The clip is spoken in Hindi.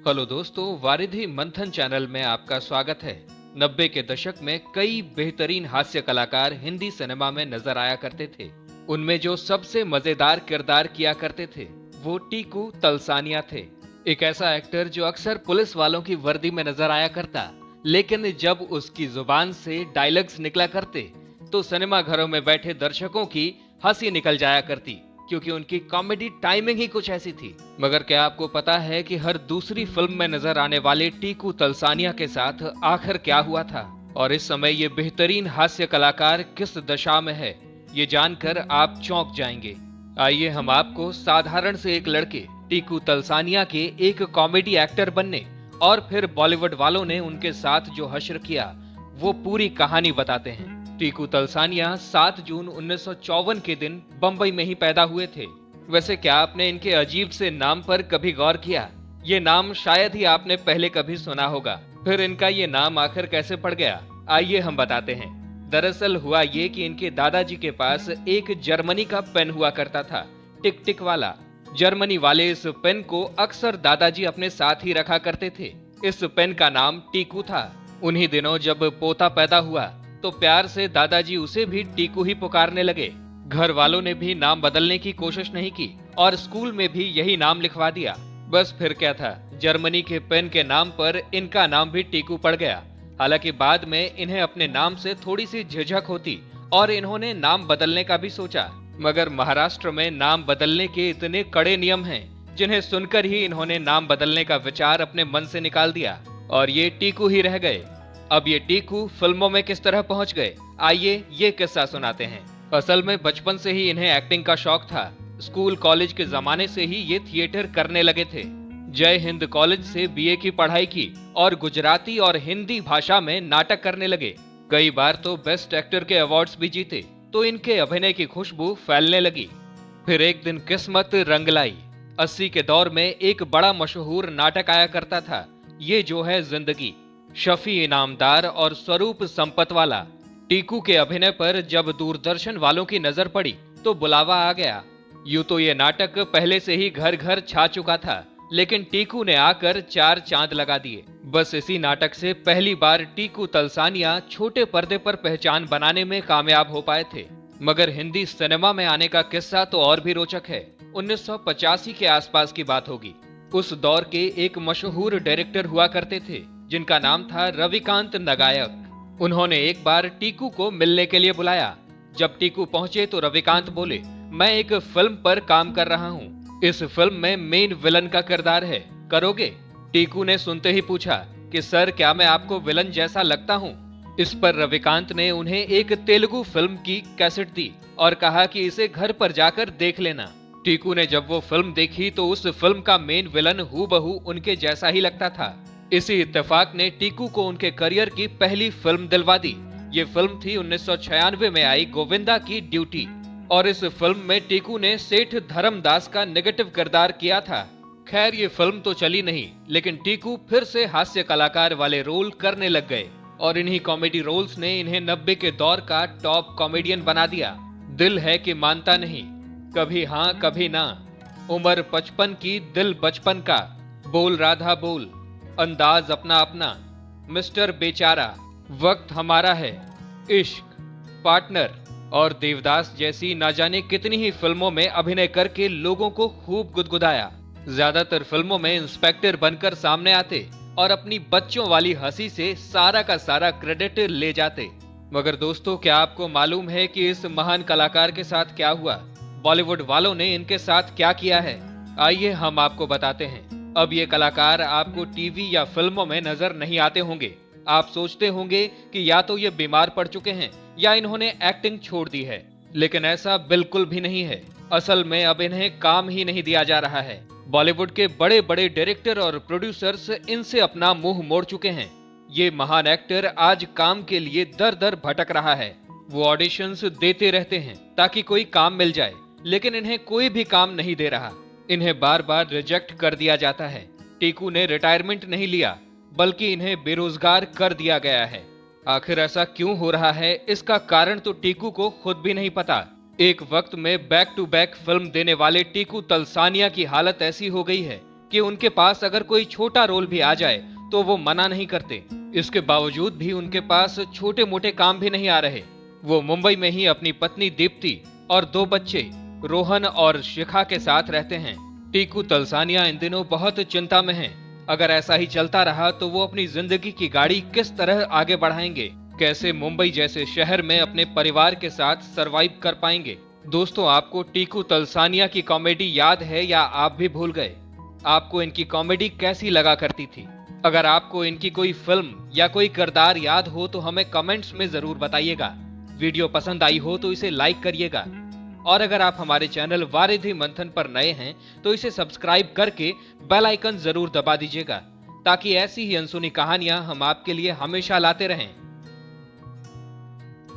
हेलो दोस्तों, वारिधि मंथन चैनल में आपका स्वागत है। 90 के दशक में कई बेहतरीन हास्य कलाकार हिंदी सिनेमा में नजर आया करते थे। उनमें जो सबसे मजेदार किरदार किया करते थे वो टीकू तलसानिया थे। एक ऐसा एक्टर जो अक्सर पुलिस वालों की वर्दी में नजर आया करता, लेकिन जब उसकी जुबान से डायलॉग्स निकला करते तो सिनेमा घरों में बैठे दर्शकों की हंसी निकल जाया करती, क्योंकि उनकी कॉमेडी टाइमिंग ही कुछ ऐसी थी। मगर क्या आपको पता है कि हर दूसरी फिल्म में नजर आने वाले टीकू तलसानिया के साथ आखिर क्या हुआ था, और इस समय ये बेहतरीन हास्य कलाकार किस दशा में है, ये जानकर आप चौंक जाएंगे। आइए हम आपको साधारण से एक लड़के टीकू तलसानिया के एक कॉमेडी एक्टर बनने और फिर बॉलीवुड वालों ने उनके साथ जो हश्र किया वो पूरी कहानी बताते हैं। टीकू तलसानिया 7 जून 1954 के दिन बंबई में ही पैदा हुए थे। वैसे क्या आपने इनके अजीब से नाम पर कभी गौर किया? ये नाम शायद ही आपने पहले कभी सुना होगा। फिर इनका ये नाम आखिर कैसे पड़ गया, आइए हम बताते हैं। दरअसल हुआ ये कि इनके दादाजी के पास एक जर्मनी का पेन हुआ करता था, टिक टिक वाला। जर्मनी वाले इस पेन को अक्सर दादाजी अपने साथ ही रखा करते थे। इस पेन का नाम टीकू था। उन्हीं दिनों जब पोता पैदा हुआ तो प्यार से दादाजी उसे भी टीकू ही पुकारने लगे। घर वालों ने भी नाम बदलने की कोशिश नहीं की और स्कूल में भी यही नाम लिखवा दिया। बस फिर क्या था, जर्मनी के पेन के नाम पर इनका नाम भी टीकू पड़ गया। हालांकि बाद में इन्हें अपने नाम से थोड़ी सी झिझक होती और इन्होंने नाम बदलने का भी सोचा, मगर महाराष्ट्र में नाम बदलने के इतने कड़े नियम हैं जिन्हें सुनकर ही इन्होंने नाम बदलने का विचार अपने मन से निकाल दिया और ये टीकू ही रह गए। अब ये टीकू फिल्मों में किस तरह पहुंच गए, आइए ये किस्सा सुनाते हैं। असल में बचपन से ही इन्हें एक्टिंग का शौक था। स्कूल कॉलेज के जमाने से ही ये थिएटर करने लगे थे। जय हिंद कॉलेज से बीए की पढ़ाई की और गुजराती और हिंदी भाषा में नाटक करने लगे। कई बार तो बेस्ट एक्टर के अवार्ड्स भी जीते, तो इनके अभिनय की खुशबू फैलने लगी। फिर एक दिन किस्मत रंग लाई। 80 के दौर में एक बड़ा मशहूर नाटक आया करता था, ये जो है जिंदगी। शफी इनामदार और स्वरूप संपत वाला। टीकू के अभिनय पर जब दूरदर्शन वालों की नजर पड़ी तो बुलावा आ गया। यूं तो ये नाटक पहले से ही घर घर छा चुका था, लेकिन टीकू ने आकर 4 चांद लगा दिए। बस इसी नाटक से पहली बार टीकू तलसानिया छोटे पर्दे पर पहचान बनाने में कामयाब हो पाए थे। मगर हिंदी सिनेमा में आने का किस्सा तो और भी रोचक है। 1985 के आसपास की बात होगी। उस दौर के एक मशहूर डायरेक्टर हुआ करते थे जिनका नाम था रविकांत नगायक। उन्होंने एक बार टीकू को मिलने के लिए बुलाया। जब टीकू पहुंचे तो रविकांत बोले, मैं एक फिल्म पर काम कर रहा हूं। इस फिल्म में मेन विलन का किरदार है, करोगे? टीकू ने सुनते ही पूछा कि सर, क्या मैं आपको विलन जैसा लगता हूं? इस पर रविकांत ने उन्हें एक तेलुगु फिल्म की कैसेट दी और कहा कि इसे घर पर जाकर देख लेना। टीकू ने जब वो फिल्म देखी तो उस फिल्म का मेन विलन हूबहू उनके जैसा ही लगता था। इसी इत्तेफाक ने टीकू को उनके करियर की पहली फिल्म दिलवा दी। ये फिल्म थी 1996 में आई गोविंदा की ड्यूटी, और इस फिल्म में टीकू ने सेठ धर्मदास का नेगेटिव किरदार किया था। खैर ये फिल्म तो चली नहीं, लेकिन टीकू फिर से हास्य कलाकार वाले रोल करने लग गए और इन्हीं कॉमेडी रोल्स ने इन्हें 90 के दौर का टॉप कॉमेडियन बना दिया। दिल है कि मानता नहीं, कभी हाँ कभी ना, उम्र 55 की दिल बचपन का, बोल राधा बोल, अंदाज अपना अपना, मिस्टर बेचारा, वक्त हमारा है, इश्क, पार्टनर और देवदास जैसी ना जाने कितनी ही फिल्मों में अभिनय करके लोगों को खूब गुदगुदाया। ज्यादातर फिल्मों में इंस्पेक्टर बनकर सामने आते और अपनी बच्चों वाली हंसी से सारा का सारा क्रेडिट ले जाते। मगर दोस्तों, क्या आपको मालूम है कि इस महान कलाकार के साथ क्या हुआ? बॉलीवुड वालों ने इनके साथ क्या किया है, आइए हम आपको बताते हैं। अब ये कलाकार आपको टीवी या फिल्मों में नजर नहीं आते होंगे। आप सोचते होंगे कि या तो ये बीमार पड़ चुके हैं या इन्होंने एक्टिंग छोड़ दी है, लेकिन ऐसा बिल्कुल भी नहीं है। असल में अब इन्हें काम ही नहीं दिया जा रहा है। बॉलीवुड के बड़े बड़े डायरेक्टर और प्रोड्यूसर्स इनसे अपना मुंह मोड़ चुके हैं। ये महान एक्टर आज काम के लिए दर दर भटक रहा है। वो ऑडिशंस देते रहते हैं ताकि कोई काम मिल जाए, लेकिन इन्हें कोई भी काम नहीं दे रहा। इन्हें बार बार रिजेक्ट कर दिया जाता है। टीकू ने रिटायरमेंट नहीं लिया, बल्कि इन्हें बेरोजगार कर दिया गया है। आखिर ऐसा क्यों हो रहा है, इसका कारण तो टीकू को खुद भी नहीं पता। एक वक्त में बैक टू बैक फिल्म देने वाले टीकू तलसानिया की हालत ऐसी हो गई है कि उनके पास अगर कोई छोटा रोल भी आ जाए तो वो मना नहीं करते। इसके बावजूद भी उनके पास छोटे मोटे काम भी नहीं आ रहे। वो मुंबई में ही अपनी पत्नी दीप्ति और 2 बच्चे रोहन और शिखा के साथ रहते हैं। टीकू तलसानिया इन दिनों बहुत चिंता में हैं। अगर ऐसा ही चलता रहा तो वो अपनी जिंदगी की गाड़ी किस तरह आगे बढ़ाएंगे, कैसे मुंबई जैसे शहर में अपने परिवार के साथ सरवाइव कर पाएंगे। दोस्तों, आपको टीकू तलसानिया की कॉमेडी याद है या आप भी भूल गए? आपको इनकी कॉमेडी कैसी लगा करती थी? अगर आपको इनकी कोई फिल्म या कोई किरदार याद हो तो हमें कमेंट्स में जरूर बताइएगा। वीडियो पसंद आई हो तो इसे लाइक करिएगा और अगर आप हमारे चैनल वारिधि मंथन पर नए हैं तो इसे सब्सक्राइब करके बेल आइकन जरूर दबा दीजिएगा ताकि ऐसी ही अनसुनी कहानियां हम आपके लिए हमेशा लाते रहें।